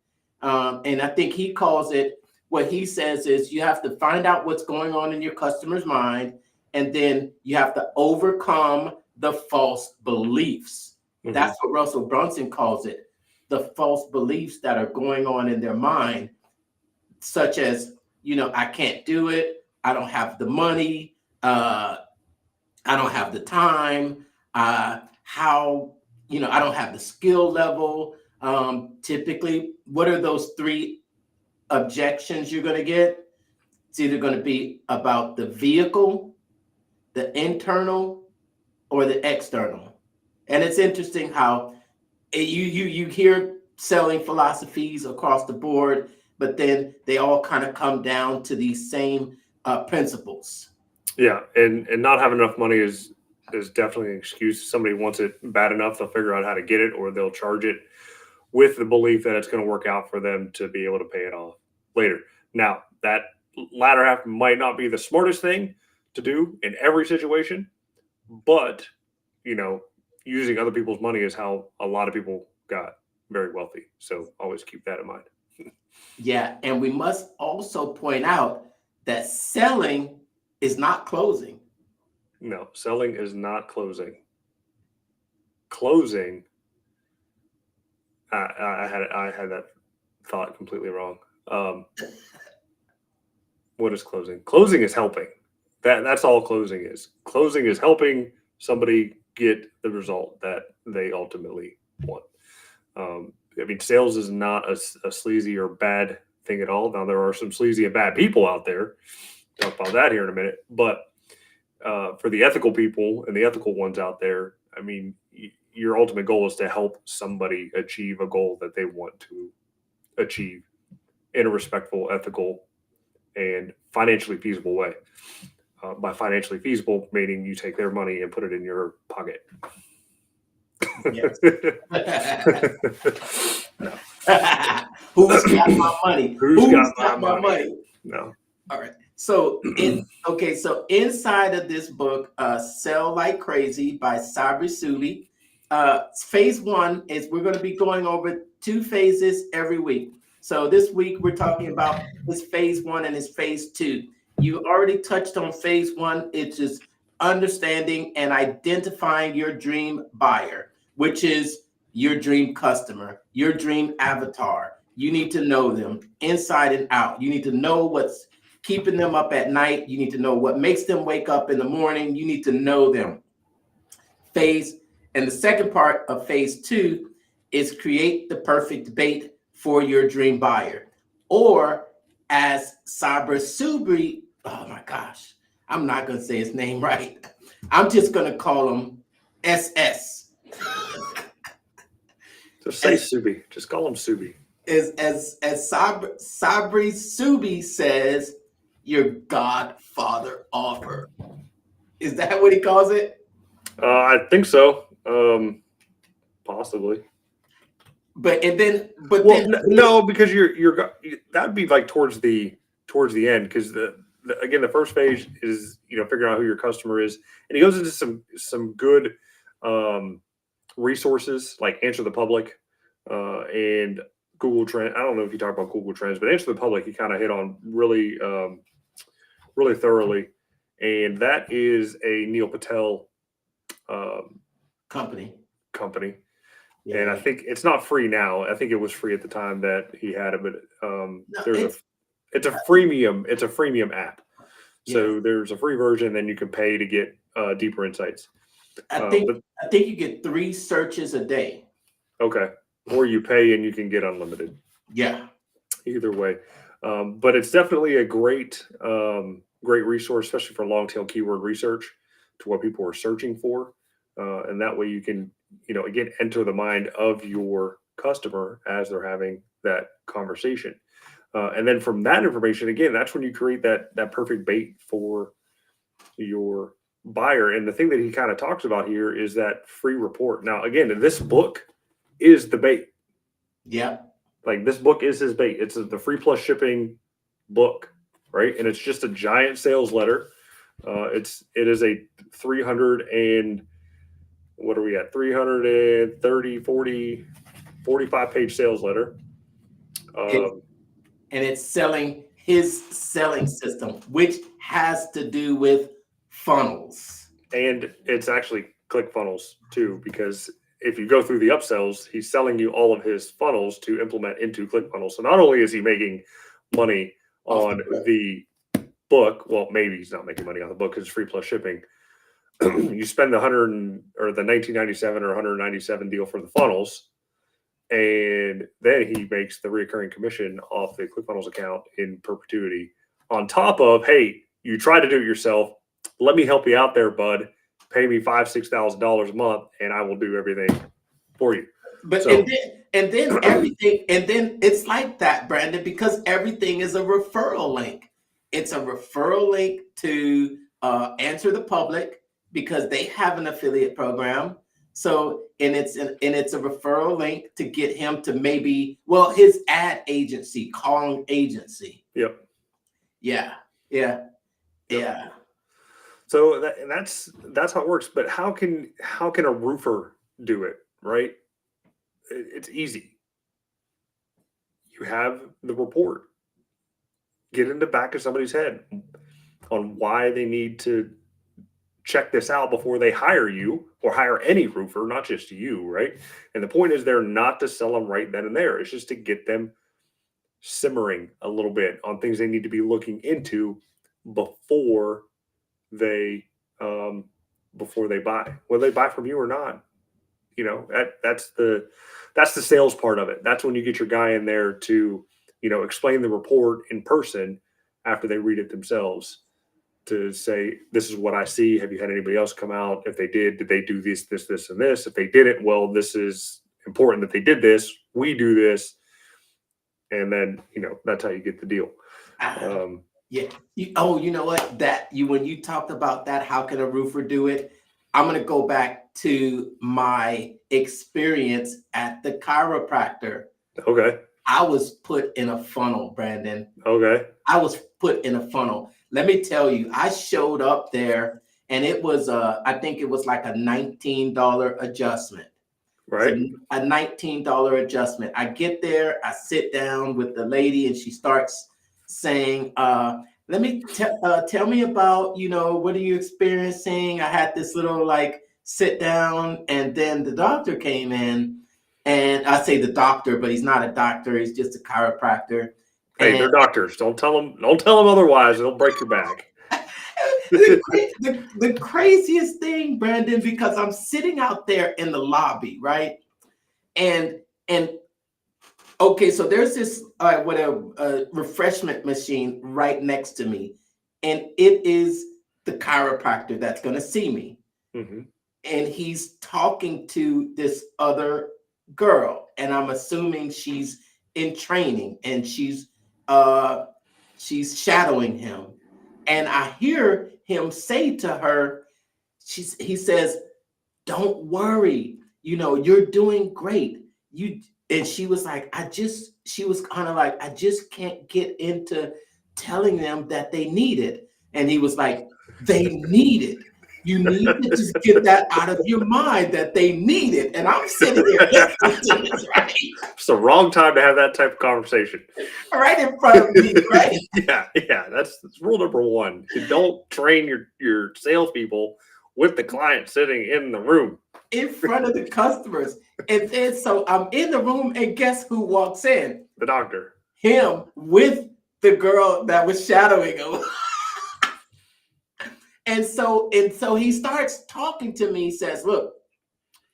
And I think he calls it, what he says is you have to find out what's going on in your customer's mind, and then you have to overcome the false beliefs. Mm-hmm. That's what Russell Brunson calls it, the false beliefs that are going on in their mind, such as, I can't do it. I don't have the money. I don't have the time. how, I don't have the skill level. Typically, what are those three objections you're going to get? It's either going to be about the vehicle, the internal, or the external. And it's interesting how you hear selling philosophies across the board, but then they all kind of come down to these same principles. Yeah, and not having enough money is definitely an excuse. If somebody wants it bad enough, they'll figure out how to get it, or they'll charge it with the belief that it's going to work out for them to be able to pay it off later. Now, that latter half might not be the smartest thing to do in every situation, but using other people's money is how a lot of people got very wealthy. So always keep that in mind. Yeah, and we must also point out that selling is not closing. No, selling is not closing. Closing, I had that thought completely wrong. What is closing? Closing is helping. That's all closing is. Closing is helping somebody get the result that they ultimately want. Sales is not a sleazy or bad thing at all. Now, there are some sleazy and bad people out there. Talk about that here in a minute. But for the ethical people and the ethical ones out there, your ultimate goal is to help somebody achieve a goal that they want to achieve in a respectful, ethical, and financially feasible way. By financially feasible, meaning you take their money and put it in your pocket. Yes. No. Who's got my money? Who's got my money? No. All right. So inside of this book, Sell Like Crazy by Sabri Suby, phase 1 is we're going to be going over 2 phases every week. So this week we're talking about his phase 1 and his phase 2. You already touched on phase 1. It's just understanding and identifying your dream buyer, which is your dream customer, your dream avatar. You need to know them inside and out. You need to know what's keeping them up at night. You need to know what makes them wake up in the morning. You need to know them. And the second part of phase 2 is create the perfect bait for your dream buyer. Or as Sabri Suby, oh my gosh, I'm not going to say his name right. I'm just going to call him SS. Just say Suby. Just call him Suby. As Sabri Suby says, your Godfather offer. Is that what he calls it? I think so. Possibly. No, because you're that'd be like towards the end, because the first phase is figuring out who your customer is, and he goes into some good resources like Answer the Public and Google Trends. I don't know if you talk about Google Trends, but Answer the Public he kind of hit on really thoroughly, and that is a Neil Patel company. Yeah. And I think it's not free now. I think it was free at the time that he had it, but it's a freemium app. So there's a free version, then you can pay to get deeper insights. I think you get 3 searches a day. Okay. Or you pay and you can get unlimited. Yeah. Either way. But it's definitely a great resource, especially for long tail keyword research to what people are searching for. And that way you can, again, enter the mind of your customer as they're having that conversation. And then from that information, again, that's when you create that perfect bait for your buyer. And the thing that he kind of talks about here is that free report. Now, again, this book is the bait. Yeah. Like this book is his bait. It's the free plus shipping book, right? And it's just a giant sales letter. It is a 45 page sales letter. And it's selling his selling system, which has to do with funnels. And it's actually ClickFunnels too, because if you go through the upsells, he's selling you all of his funnels to implement into ClickFunnels. So not only is he making money on the book, well, maybe he's not making money on the book because it's free plus shipping, you spend the or the 1997 or 197 deal for the funnels, and then he makes the recurring commission off the ClickFunnels account in perpetuity. On top of, hey, you try to do it yourself. Let me help you out there, bud. Pay me $5,000-$6,000 a month, and I will do everything for you. But So, and then everything, and then it's like that, Brandon, because everything is a referral link. It's a referral link to Answer the Public, because they have an affiliate program. So and it's a referral link to get him to maybe, well, his ad agency, calling agency. yep. Yeah. So that's how it works. But how can a roofer do it, right? It's easy. You have the report. Get in the back of somebody's head on why they need to check this out before they hire you or hire any roofer, not just you, right? And the point is, they're not to sell them right then and there. It's just to get them simmering a little bit on things they need to be looking into before they buy, whether they buy from you or not. You know, that's the sales part of it. That's when you get your guy in there to, you know, explain the report in person after they read it themselves, to say, this is what I see. Have you had anybody else come out? If they did they do this, and this? If they didn't, well, this is important that they did this. We do this. And then, you know, that's how you get the deal. Yeah. You know what? When you talked about that, how can a roofer do it? I'm going to go back to my experience at the chiropractor. Okay. I was put in a funnel, Brandon. Okay. I was put in a funnel. Let me tell you, I showed up there and it was I think it was like a $19 adjustment. Right. So a $19 adjustment. I get there, I sit down with the lady, and she starts saying, let me tell me about, you know, what are you experiencing? I had this little like sit down, and then the doctor came in, and I say the doctor, but he's not a doctor. He's just a chiropractor. Hey, they're doctors. Don't tell them otherwise. They'll break your back. The craziest thing, Brandon, because I'm sitting out there in the lobby, right? And okay, so there's this a refreshment machine right next to me, and it is the chiropractor that's going to see me. Mm-hmm. And he's talking to this other girl, and I'm assuming she's in training, and she's shadowing him. And I hear him say to her, he says, "Don't worry, you know, you're doing great." And she was like, she was kind of like, "I just can't get into telling them that they need it." And he was like, "They need it. You need to just get that out of your mind that they need it." And I'm sitting there listening to this, right? It's the wrong time to have that type of conversation. Right in front of me, right? Yeah. That's rule number one. You don't train your salespeople with the client sitting in the room. In front of the customers. And then so I'm in the room, and guess who walks in? The doctor. Him with the girl that was shadowing him. And so he starts talking to me. He says, "Look,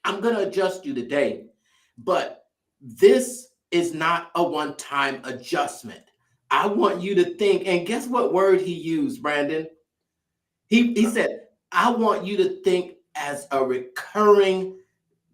I'm going to adjust you today, but this is not a one-time adjustment. I want you to think," and guess what word he used, Brandon? He said, "I want you to think as a recurring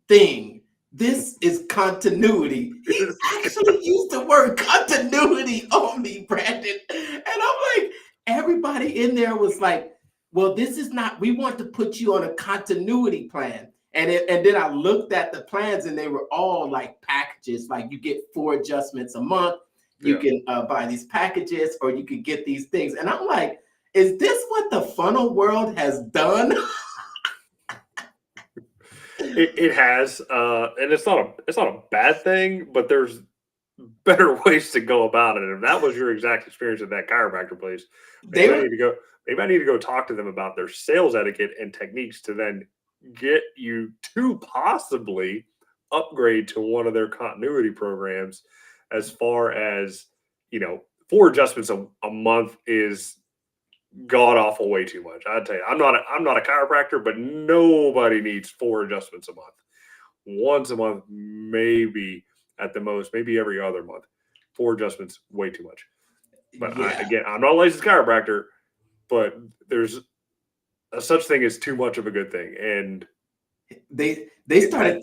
thing. This is continuity." He actually used the word continuity on me, Brandon. And I'm like, everybody in there was like, "Well, this is not, we want to put you on a continuity plan." And then I looked at the plans, and they were all like packages. Like, you get 4 adjustments a month. You can buy these packages, or you could get these things. And I'm like, is this what the funnel world has done? It has, and it's not a bad thing, but there's better ways to go about it. And if that was your exact experience at that chiropractor place, maybe I need to go talk to them about their sales etiquette and techniques to then get you to possibly upgrade to one of their continuity programs. As far as, you know, 4 adjustments a month is god awful way too much. I'd tell you, I'm not a chiropractor, but nobody needs 4 adjustments a month. Once a month, maybe at the most, maybe every other month. 4 adjustments, way too much. But Yeah. I'm not a licensed chiropractor, but there's a such thing as too much of a good thing. And They started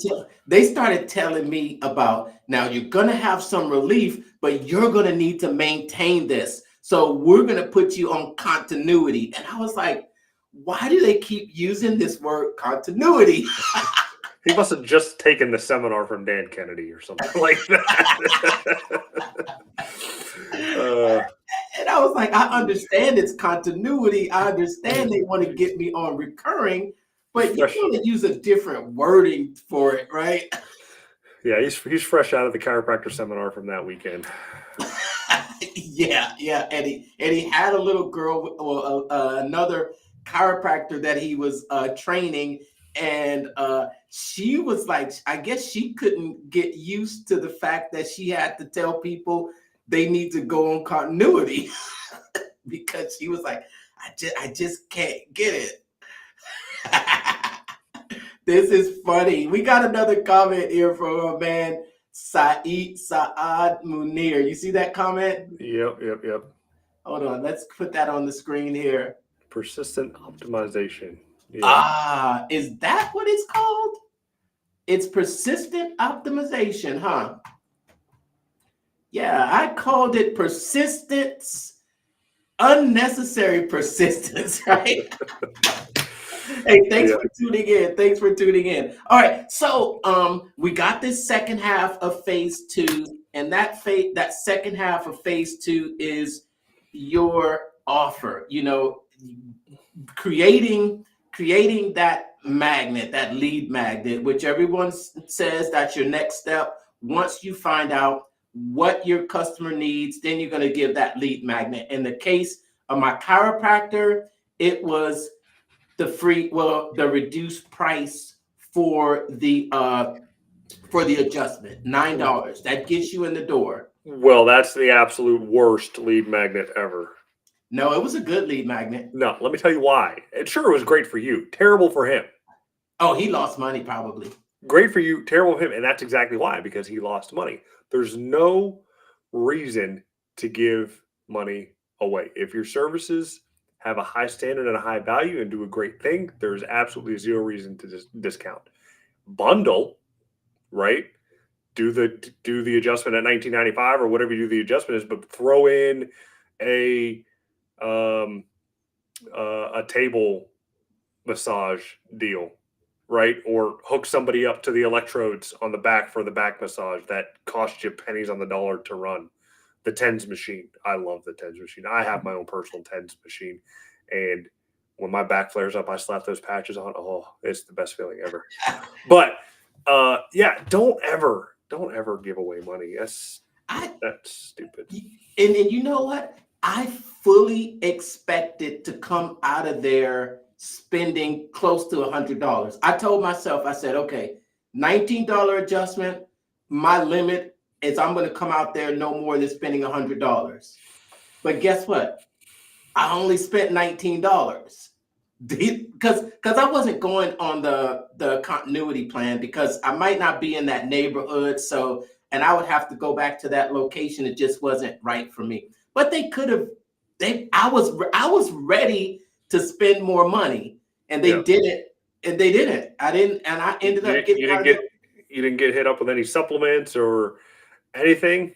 telling me about, now you're gonna have some relief, but you're gonna need to maintain this. So we're gonna put you on continuity. And I was like, why do they keep using this word continuity? he must have just taken the seminar from Dan Kennedy or something like that. And I was like, I understand it's continuity. I understand they want to get me on recurring, but you want to use a different wording for it, right? Yeah, he's fresh out of the chiropractor seminar from that weekend. Yeah, and he had a little girl, or another chiropractor that he was training, and she was like, I guess she couldn't get used to the fact that she had to tell people they need to go on continuity because she was like, I just can't get it. This is funny. We got another comment here from a man, Saad Munir. You see that comment? Yep. Hold on, let's put that on the screen here. Persistent optimization. Yeah. Is that what it's called? It's persistent optimization, huh? Yeah, I called it persistence, unnecessary persistence, right? Hey, thanks for tuning in. Thanks for tuning in. All right, so we got this second half of phase 2, and that second half of phase 2 is your offer. You know, creating that magnet, that lead magnet, which everyone says that's your next step. Once you find out what your customer needs, then you're going to give that lead magnet. In the case of my chiropractor, it was the reduced price for the adjustment, $9. That gets you in the door. Well, that's the absolute worst lead magnet ever. No, it was a good lead magnet. No, let me tell you why. It sure was great for you. Terrible for him. Oh, he lost money probably. Great for you, terrible for him. And that's exactly why, because he lost money. There's no reason to give money away. If your services have a high standard and a high value and do a great thing, there's absolutely zero reason to discount. Bundle, right? Do the adjustment at $19.95 or whatever you do the adjustment is, but throw in a table massage deal, right? Or hook somebody up to the electrodes on the back for the back massage that costs you pennies on the dollar to run. The TENS machine. I love the TENS machine. I have my own personal TENS machine. And when my back flares up, I slap those patches on. Oh, it's the best feeling ever. But yeah, don't ever give away money. That's stupid. And you know what? I fully expected to come out of there spending close to $100. I told myself, I said, okay, $19 adjustment. My limit is I'm going to come out there no more than spending $100. But guess what? I only spent $19 because I wasn't going on the continuity plan because I might not be in that neighborhood. So, and I would have to go back to that location. It just wasn't right for me. But they could have. I was ready to spend more money, and they didn't. And they didn't. I didn't. And I ended up getting. You didn't get hit up with any supplements or anything.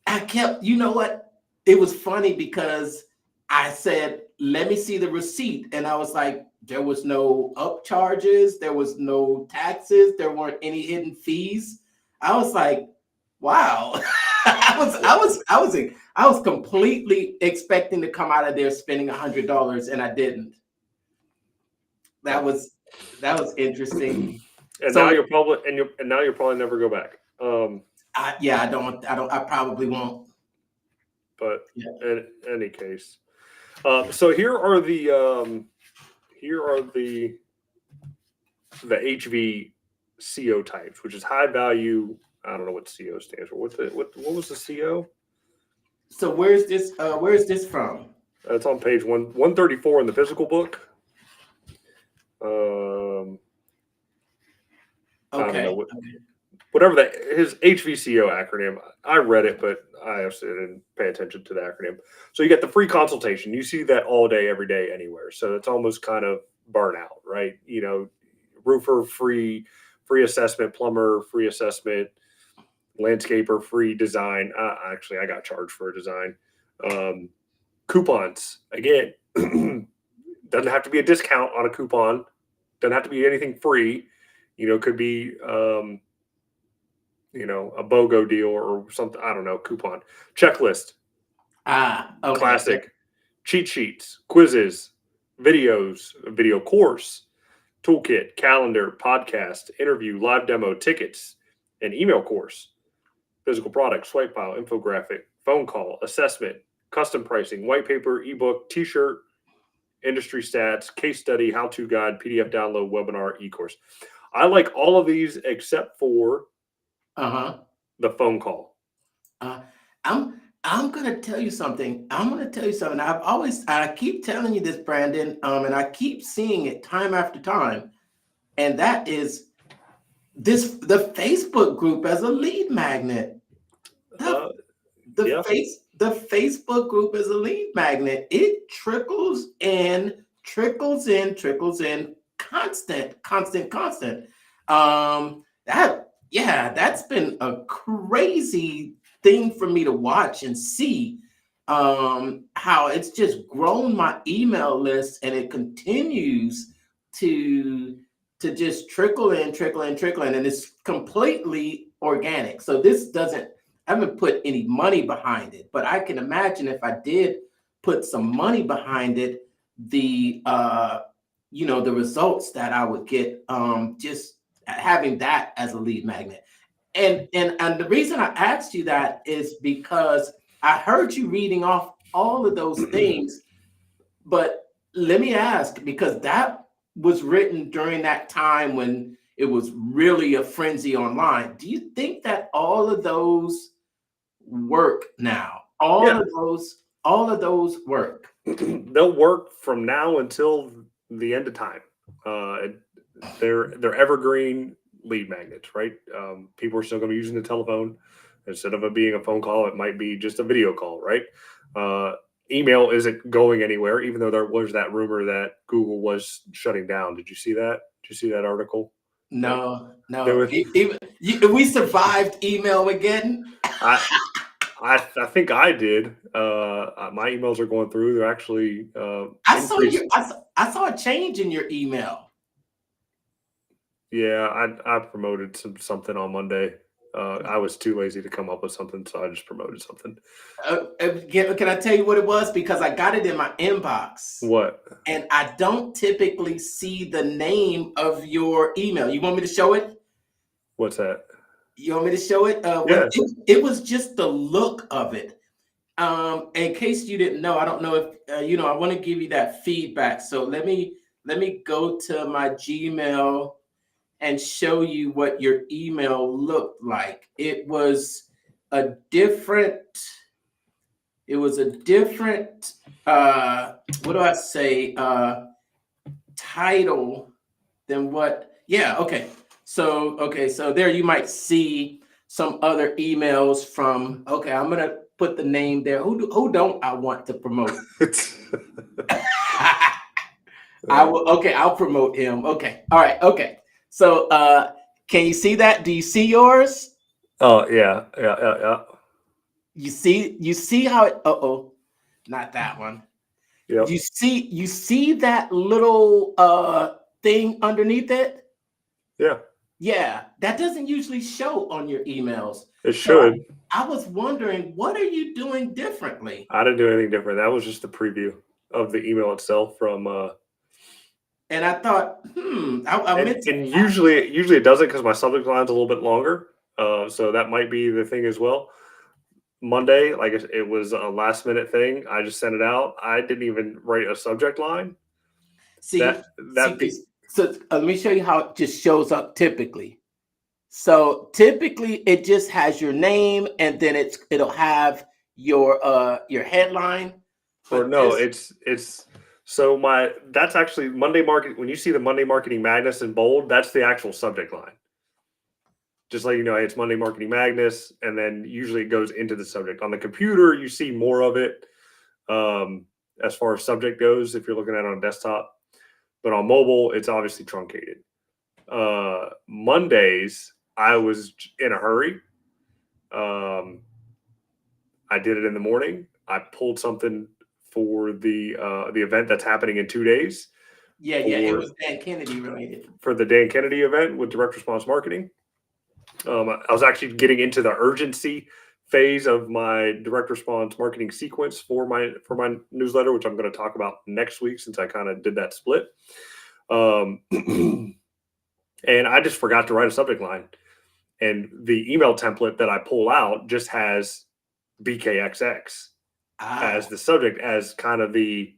I kept. You know what? It was funny because I said, "Let me see the receipt," and I was like, "There was no upcharges. There was no taxes. There weren't any hidden fees." I was like, "Wow." I was completely expecting to come out of there spending $100, and I didn't. That was interesting. And So- now you'll probably never go back. I probably won't. But in any case, so here are the HV CO types, which is high value. I don't know what CO stands for. What was the CO? So where's this from? That's on page 134 in the physical book. I don't Okay. know whatever his HVCO acronym. I read it, but I actually didn't pay attention to the acronym. So you get the free consultation. You see that all day, every day, anywhere. So it's almost kind of burnout, right? You know, roofer free assessment, plumber free assessment, landscaper free design. Actually, I got charged for a design. Coupons again. Doesn't have to be a discount on a coupon. Doesn't have to be anything free. You know, could be you know, a BOGO deal or something. I don't know. Coupon, checklist, Okay. classic, cheat sheets, quizzes, videos, video course, toolkit, calendar, podcast, interview, live demo, tickets, and email course, physical product, swipe file, infographic, phone call, assessment, custom pricing, white paper, ebook, t-shirt, industry stats, case study, how-to guide, PDF download, webinar, e-course. I like all of these except for the phone call. I'm gonna tell you something. I keep telling you this, Brandon, and I keep seeing it time after time, and that is the Facebook group as a lead magnet. The Facebook group is a lead magnet. It trickles in, constant. That's been a crazy thing for me to watch and see how it's just grown my email list, and it continues to just trickle in, and it's completely organic. So I haven't put any money behind it, but I can imagine if I did put some money behind it, the results that I would get just having that as a lead magnet. And the reason I asked you that is because I heard you reading off all of those things, but let me ask, because that was written during that time when it was really a frenzy online. Do you think that all of those work now? All of those work. They'll work from now until the end of time. They're evergreen lead magnets, right? People are still going to be using the telephone. Instead of it being a phone call, it might be just a video call, right? Email isn't going anywhere, even though there was that rumor that Google was shutting down. Did you see that? Did you see that article? No. We survived email again. I think I did. My emails are going through. They're actually. I saw a change in your email. Yeah, I promoted something on Monday. I was too lazy to come up with something, so I just promoted something. Can I tell you what it was? Because I got it in my inbox. What? And I don't typically see the name of your email. You want me to show it? What's that? You want me to show it? Yeah. It was just the look of it. In case you didn't know, I don't know if I want to give you that feedback. So let me go to my Gmail and show you what your email looked like. It was a different title than what. Yeah, okay. So there you might see some other emails from. Okay, I'm gonna put the name there. Who don't I want to promote? I will. Okay, I'll promote him. Okay, all right. Okay. So can you see that? Do you see yours? Oh yeah. You see how it? Not that one. Yep. You see that little thing underneath it? Yeah. Yeah, that doesn't usually show on your emails. It should. So I was wondering, what are you doing differently? I didn't do anything different. That was just the preview of the email itself from. And I thought, and usually it doesn't, because my subject line's a little bit longer. So that might be the thing as well. Monday, like it was a last minute thing. I just sent it out. I didn't even write a subject line. So let me show you how it just shows up typically. So typically it just has your name, and then it'll have your headline. Or no, it's so that's actually Monday Market. When you see the Monday Marketing Madness in bold, that's the actual subject line. Just let you know, hey, it's Monday Marketing Madness, and then usually it goes into the subject. On the computer, you see more of it as far as subject goes if you're looking at it on desktop. But on mobile, it's obviously truncated. Mondays, I was in a hurry. I did it in the morning. I pulled something for the event that's happening in 2 days. Yeah, it was Dan Kennedy related. For the Dan Kennedy event with direct response marketing. I was actually getting into the urgency phase of my direct response marketing sequence for my newsletter, which I'm going to talk about next week since I kind of did that split. And I just forgot to write a subject line. And the email template that I pull out just has BKXX as the subject, as kind of the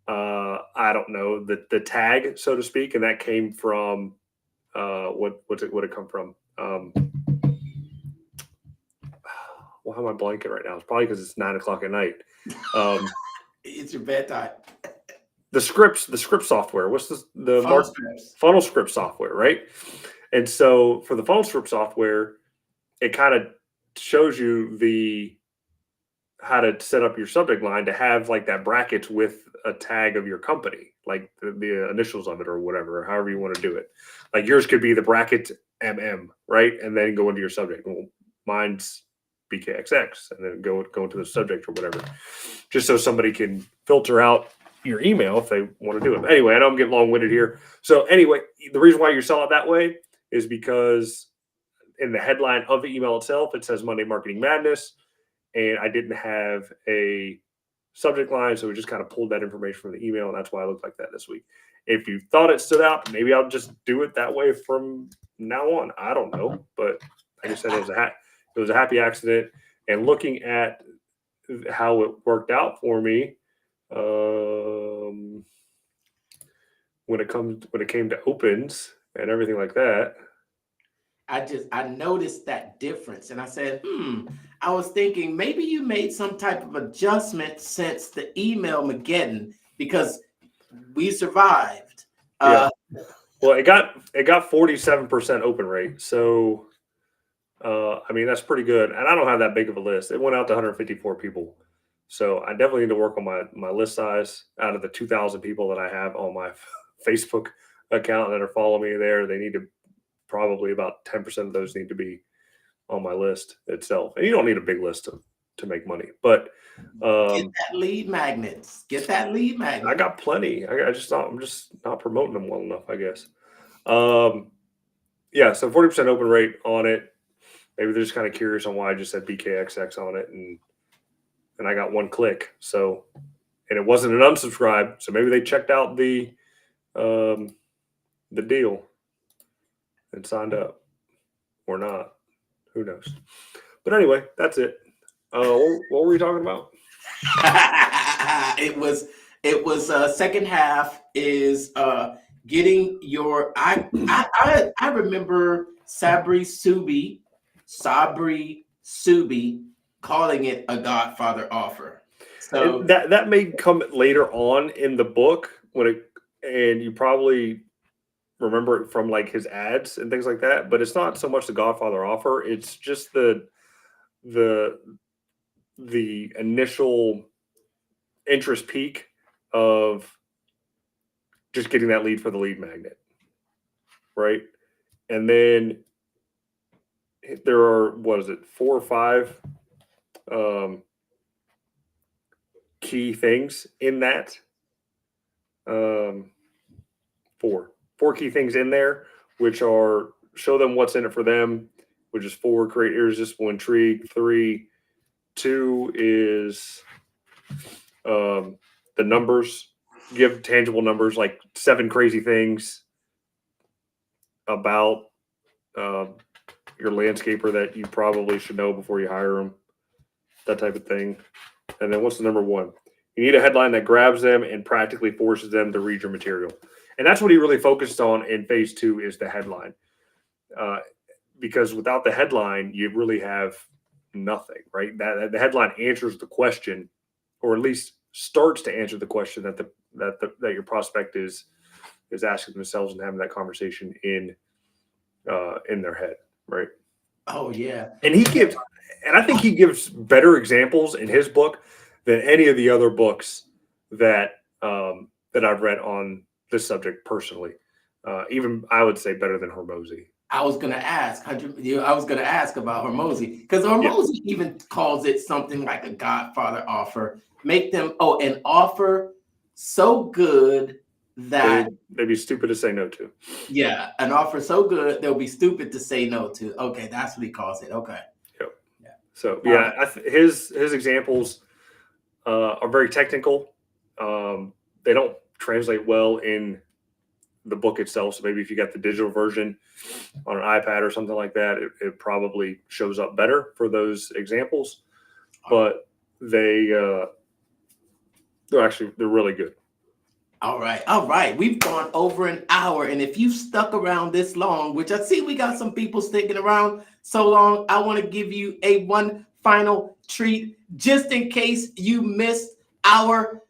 I don't know, the tag, so to speak. And that came from what it come from? Well, how am I blanking right now? It's probably because it's 9 o'clock at night. It's your bedtime. The script software. What's the funnel script software, right? And so for the funnel script software, it kind of shows you how to set up your subject line to have like that brackets with a tag of your company, like the initials of it or whatever, or however you want to do it. Like yours could be the bracket MM, right? And then go into your subject. Well, mine's BKXX, and then go into the subject or whatever, just so somebody can filter out your email if they want to do it. But anyway, I know I'm getting long-winded here. So anyway, the reason why you sell it that way is because in the headline of the email itself, it says Monday Marketing Madness, and I didn't have a subject line, so we just kind of pulled that information from the email, and that's why I looked like that this week. If you thought it stood out, maybe I'll just do it that way from now on. I don't know, but like I said, it was a happy accident. And looking at how it worked out for me, when it came to opens and everything like that, I noticed that difference, and I said, I was thinking maybe you made some type of adjustment since the email Mageddon, because we survived. Yeah. Well, it got 47% open rate, so I mean that's pretty good. And I don't have that big of a list. It went out to 154 people, so I definitely need to work on my list size. Out of the 2,000 people that I have on my Facebook account that are following me there, they need to probably about 10% of those need to be on my list itself. And you don't need a big list to make money, but get that lead magnets. Get that lead magnet. I got plenty. I'm just not promoting them well enough, I guess. Yeah, so 40% open rate on it. Maybe they're just kind of curious on why I just said BKXX on it, and I got one click. So, and it wasn't an unsubscribe, so maybe they checked out the deal and signed up, or not. Who knows? But anyway, that's it. What were we talking about? It was second half is getting your I remember Sabri Suby calling it a Godfather offer. So and that may come later on in the book and you probably remember it from like his ads and things like that, but it's not so much the Godfather offer. It's just the initial interest peak of just getting that lead for the lead magnet, right? And then there are, 4 or 5 key things in that. 4 key things in there, which are show them what's in it for them, which is 4, create irresistible intrigue. 3, 2 is the numbers, give tangible numbers, like 7 crazy things about your landscaper that you probably should know before you hire them, that type of thing. And then what's the number 1? You need a headline that grabs them and practically forces them to read your material. And that's what he really focused on in phase 2 is the headline. Because without the headline, you really have nothing, right? That the headline answers the question or at least starts to answer the question that your prospect is asking themselves and having that conversation in their head, right? Oh yeah. And I think he gives better examples in his book than any of the other books that I've read on this subject personally. Even I would say better than Hormozy. I was gonna ask about Hormozy, because Hormozy even calls it something like a Godfather offer. Make them an offer so good that they'd be stupid to say no to. Yeah, an offer so good they'll be stupid to say no to. Okay, that's what he calls it. Okay. Yep. Yeah. So his examples are very technical. They don't translate well in the book itself. So maybe if you got the digital version on an iPad or something like that, it probably shows up better for those examples. But they're really good. All right. We've gone over an hour, and if you stuck around this long, which I see we got some people sticking around so long, I want to give you one final treat, just in case you missed our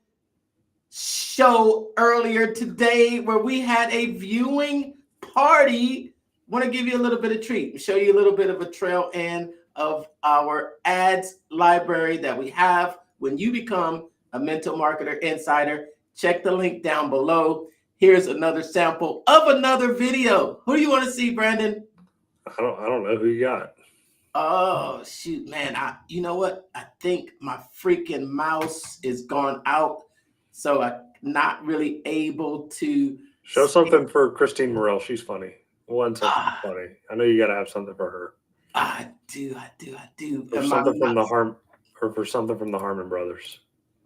show earlier today where we had a viewing party. Want to give you a little bit of treat, show you a little bit of a trail end of our ads library that we have when you become a Mental Marketer Insider. Check the link down below. Here's another sample of another video. Who do you want to see, Brandon? I don't know who you got. Oh shoot, man! You know what? I think my freaking mouse is gone out, so I'm not really able to show something for Christine Morel. She's funny. Something funny. I know you got to have something for her. I do. Or something from the Harmon Brothers.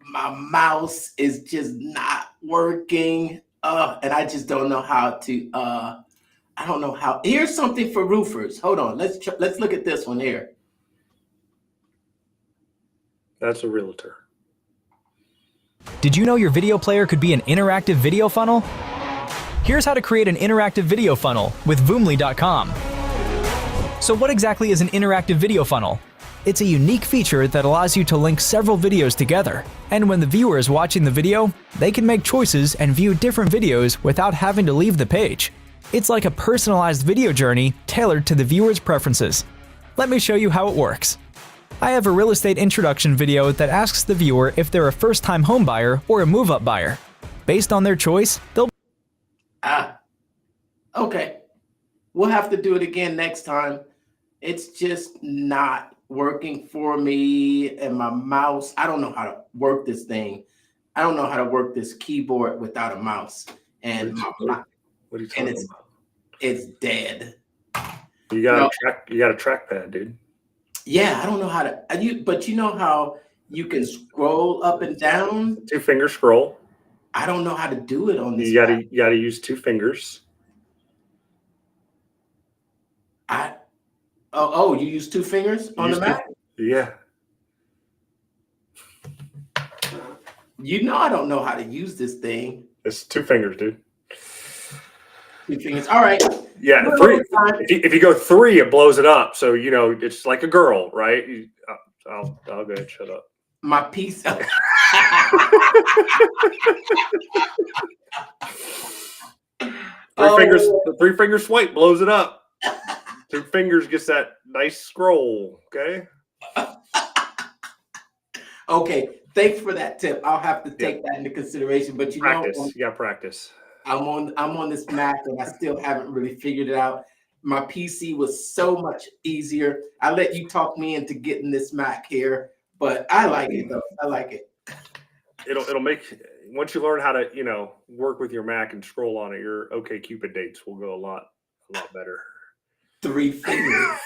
My mouse is just not working, and I just don't know how to. I don't know how. Here's something for roofers. Hold on. Let's look at this one here. That's a realtor. Did you know your video player could be an interactive video funnel? Here's how to create an interactive video funnel with Voomly.com. So what exactly is an interactive video funnel? It's a unique feature that allows you to link several videos together. And when the viewer is watching the video, they can make choices and view different videos without having to leave the page. It's like a personalized video journey tailored to the viewer's preferences. Let me show you how it works. I have a real estate introduction video that asks the viewer if they're a first-time home buyer or a move-up buyer. Based on their choice, they'll... Okay. We'll have to do it again next time. It's just not working for me, and my mouse. I don't know how to work this thing. I don't know how to work this keyboard without a mouse. And what are you talking about? It's dead. You got a trackpad, dude. Yeah, I don't know how to. But you know how you can scroll up and down? 2-finger scroll. I don't know how to do it on this. You gotta use 2 fingers. You use 2 fingers on the Mac? Yeah. You know I don't know how to use this thing. It's 2 fingers, dude. 2 fingers. All right. Yeah, 3. If you go 3, it blows it up. So it's like a girl, right? I'll go ahead and shut up. My piece. The 3-finger swipe blows it up. 2 fingers gets that nice scroll. Okay. Okay. Thanks for that tip. I'll have to take that into consideration. But practice. You got practice. I'm on this Mac and I still haven't really figured it out. My PC was so much easier. I let you talk me into getting this Mac here, but I like it though. I like it. It'll make, once you learn how to work with your Mac and scroll on it, your OkCupid dates will go a lot better. 3 fingers.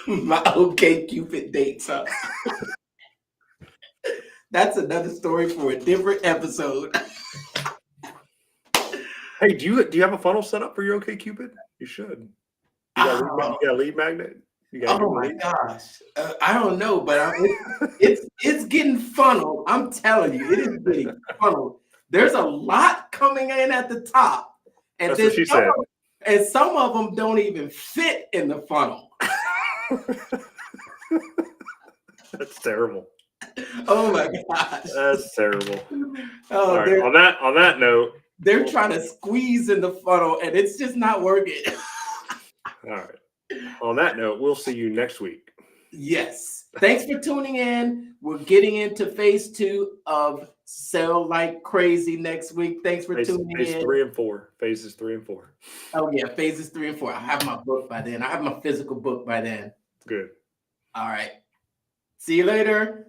My OkCupid dates, huh? That's another story for a different episode. Hey, do you have a funnel set up for your OkCupid? You should. You got a lead magnet? Oh my gosh. I don't know, but it's getting funneled. I'm telling you, it is getting funneled. There's a lot coming in at the top. And that's what she said. And some of them don't even fit in the funnel. That's terrible. Oh my gosh. That's terrible. Oh, All right. On that note, they're trying to squeeze in the funnel and it's just not working. all right. On that note, we'll see you next week. Yes. Thanks for tuning in. We're getting into phase 2 of Sell Like Crazy next week. Thanks for tuning Phase in. 3 and 4. Phases 3 and 4. Oh yeah, phases 3 and 4. I have my book by then. I have my physical book by then. Good. All right. See you later.